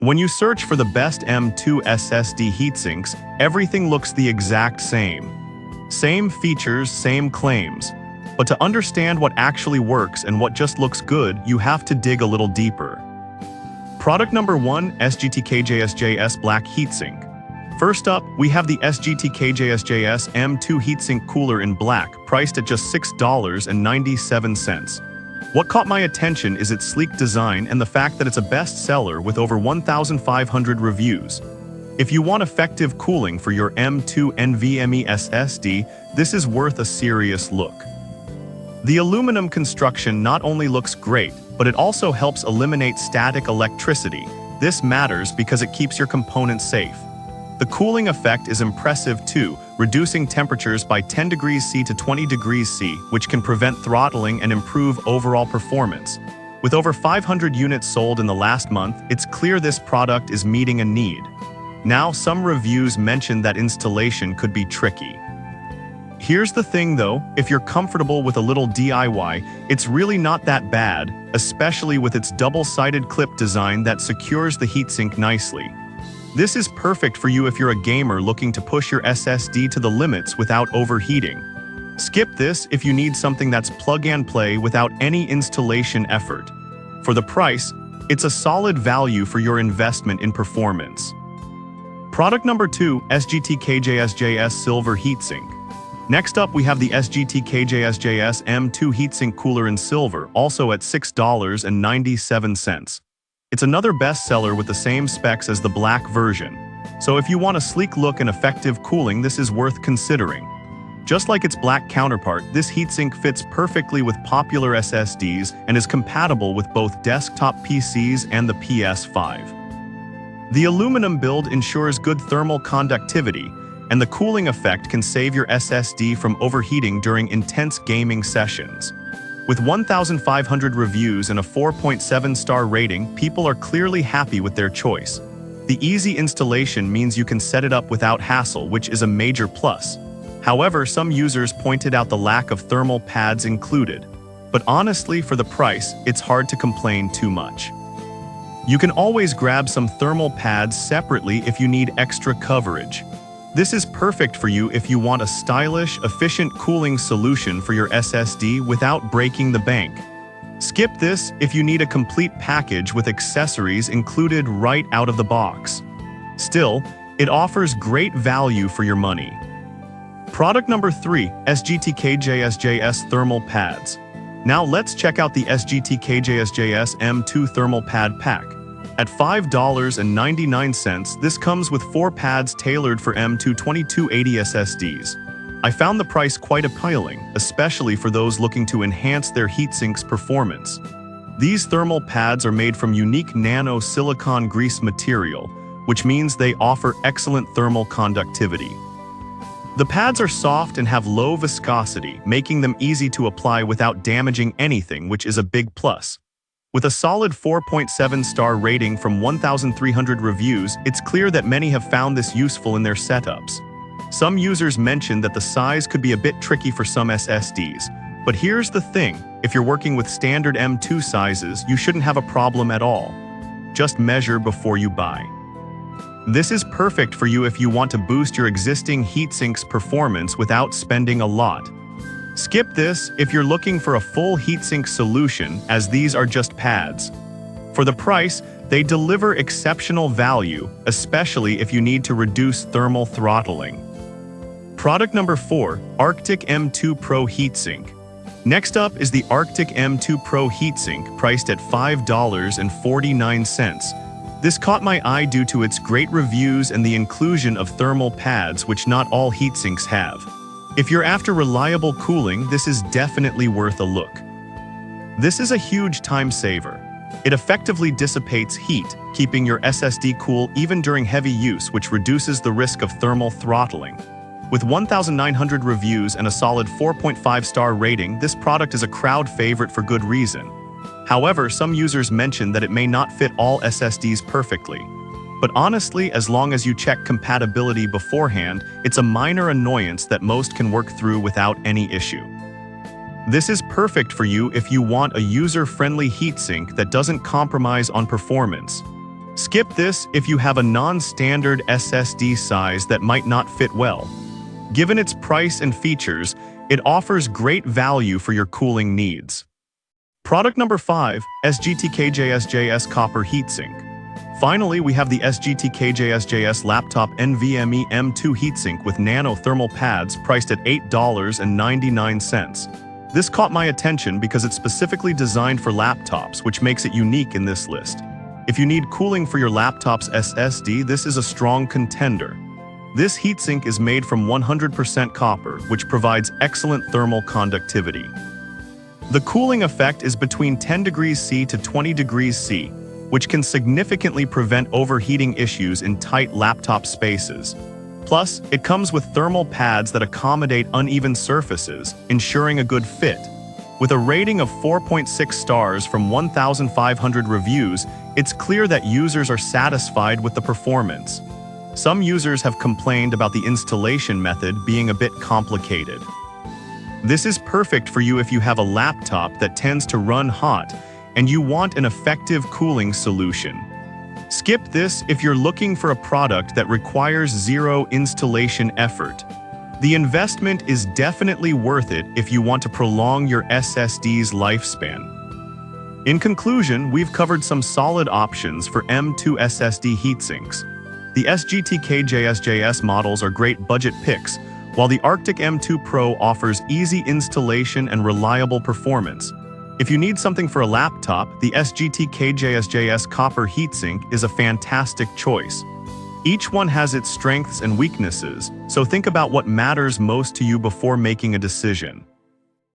When you search for the best M2 SSD heatsinks, everything looks the exact same. Same features, same claims. But to understand what actually works and what just looks good, you have to dig a little deeper. Product number 1, SGTKJSJS Black Heatsink. First up, we have the SGTKJSJS M2 Heatsink Cooler in black, priced at just $6.97. What caught my attention is its sleek design and the fact that it's a bestseller with over 1,500 reviews. If you want effective cooling for your M2 nvme SSD, this is worth a serious look. The aluminum construction not only looks great, but it also helps eliminate static electricity. This matters because it keeps your components safe. The cooling effect is impressive too, reducing temperatures by 10 degrees C to 20 degrees C, which can prevent throttling and improve overall performance. With over 500 units sold in the last month, it's clear this product is meeting a need. Now, some reviews mention that installation could be tricky. Here's the thing though, if you're comfortable with a little DIY, it's really not that bad, especially with its double-sided clip design that secures the heatsink nicely. This is perfect for you if you're a gamer looking to push your SSD to the limits without overheating. Skip this if you need something that's plug and play without any installation effort. For the price, it's a solid value for your investment in performance. Product number 2, SGTKJSJS Silver Heatsink. Next up, we have the SGTKJSJS M2 Heatsink Cooler in silver, also at $6.97. It's another bestseller with the same specs as the black version. So if you want a sleek look and effective cooling, this is worth considering. Just like its black counterpart, this heatsink fits perfectly with popular SSDs and is compatible with both desktop PCs and the PS5. The aluminum build ensures good thermal conductivity, and the cooling effect can save your SSD from overheating during intense gaming sessions. With 1,500 reviews and a 4.7-star rating, people are clearly happy with their choice. The easy installation means you can set it up without hassle, which is a major plus. However, some users pointed out the lack of thermal pads included. But honestly, for the price, it's hard to complain too much. You can always grab some thermal pads separately if you need extra coverage. This is perfect for you if you want a stylish, efficient cooling solution for your SSD without breaking the bank. Skip this if you need a complete package with accessories included right out of the box. Still, it offers great value for your money. Product number 3, SGTKJSJS Thermal Pads. Now let's check out the SGTKJSJS M2 Thermal Pad Pack. At $5.99, this comes with 4 pads tailored for M2 2280 SSDs. I found the price quite appealing, especially for those looking to enhance their heatsink's performance. These thermal pads are made from unique nano-silicon grease material, which means they offer excellent thermal conductivity. The pads are soft and have low viscosity, making them easy to apply without damaging anything, which is a big plus. With a solid 4.7-star rating from 1,300 reviews, it's clear that many have found this useful in their setups. Some users mentioned that the size could be a bit tricky for some SSDs. But here's the thing, if you're working with standard M2 sizes, you shouldn't have a problem at all. Just measure before you buy. This is perfect for you if you want to boost your existing heatsink's performance without spending a lot. Skip this if you're looking for a full heatsink solution, as these are just pads. For the price, they deliver exceptional value, especially if you need to reduce thermal throttling. Product number 4, Arctic M2 Pro Heatsink. Next up is the Arctic M2 Pro Heatsink, priced at $5.49. This caught my eye due to its great reviews and the inclusion of thermal pads, which not all heatsinks have. If you're after reliable cooling, this is definitely worth a look. This is a huge time saver. It effectively dissipates heat, keeping your SSD cool even during heavy use, which reduces the risk of thermal throttling. With 1,900 reviews and a solid 4.5-star rating, this product is a crowd favorite for good reason. However, some users mentioned that it may not fit all SSDs perfectly. But honestly, as long as you check compatibility beforehand, it's a minor annoyance that most can work through without any issue. This is perfect for you if you want a user-friendly heatsink that doesn't compromise on performance. Skip this if you have a non-standard SSD size that might not fit well. Given its price and features, it offers great value for your cooling needs. Product number 5, SGTKJSJS Copper Heatsink. Finally, we have the SGTKJSJS Laptop NVMe M2 Heatsink with nano thermal pads priced at $8.99. This caught my attention because it's specifically designed for laptops, which makes it unique in this list. If you need cooling for your laptop's SSD, this is a strong contender. This heatsink is made from 100% copper, which provides excellent thermal conductivity. The cooling effect is between 10 degrees C to 20 degrees C, which can significantly prevent overheating issues in tight laptop spaces. Plus, it comes with thermal pads that accommodate uneven surfaces, ensuring a good fit. With a rating of 4.6 stars from 1,500 reviews, it's clear that users are satisfied with the performance. Some users have complained about the installation method being a bit complicated. This is perfect for you if you have a laptop that tends to run hot and you want an effective cooling solution. Skip this if you're looking for a product that requires zero installation effort. The investment is definitely worth it if you want to prolong your SSD's lifespan. In conclusion, we've covered some solid options for M2 SSD heatsinks. The SGTKJSJS models are great budget picks, while the Arctic M2 Pro offers easy installation and reliable performance. If you need something for a laptop, the SGTKJSJS Copper Heatsink is a fantastic choice. Each one has its strengths and weaknesses, so think about what matters most to you before making a decision.